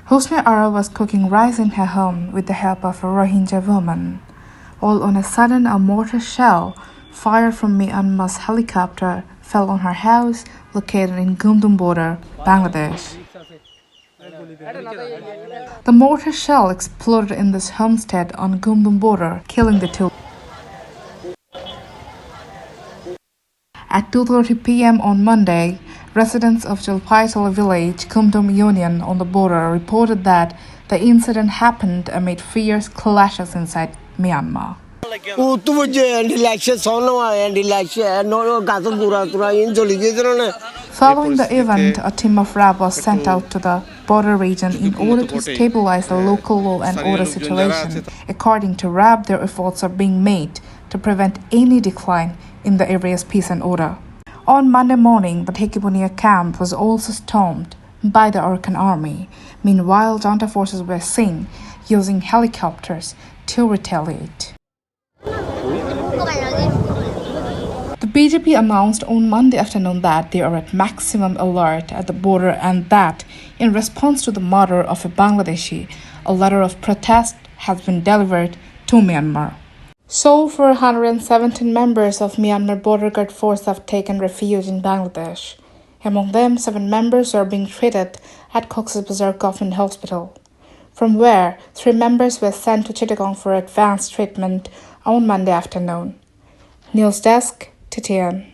Hosni Ara was cooking rice in her home with the help of a Rohingya woman. All on a sudden, a mortar shell fired from Myanmar's helicopter fell on her house located in Gumdum border, Bangladesh. The mortar shell exploded in this homestead on Gumdum border, killing the two. At 2:30 p.m. on Monday, residents of Jalpaital village, Gumdum Union on the border reported that the incident happened amid fierce clashes inside Myanmar. Following the event, a team of RAB was sent out to the border region in order to stabilize the local law and order situation. According to RAB, their efforts are being made to prevent any decline in the area's peace and order. On Monday morning, the Tekibunia camp was also stormed by the Arakan army. Meanwhile, junta forces were seen using helicopters to retaliate. The BJP announced on Monday afternoon that they are at maximum alert at the border and that, in response to the murder of a Bangladeshi, a letter of protest has been delivered to Myanmar. So far, 117 members of Myanmar Border Guard Force have taken refuge in Bangladesh. Among them, 7 members are being treated at Coxsbazar Government Hospital, from where 3 members were sent to Chittagong for advanced treatment on Monday afternoon. News Desk, TTN.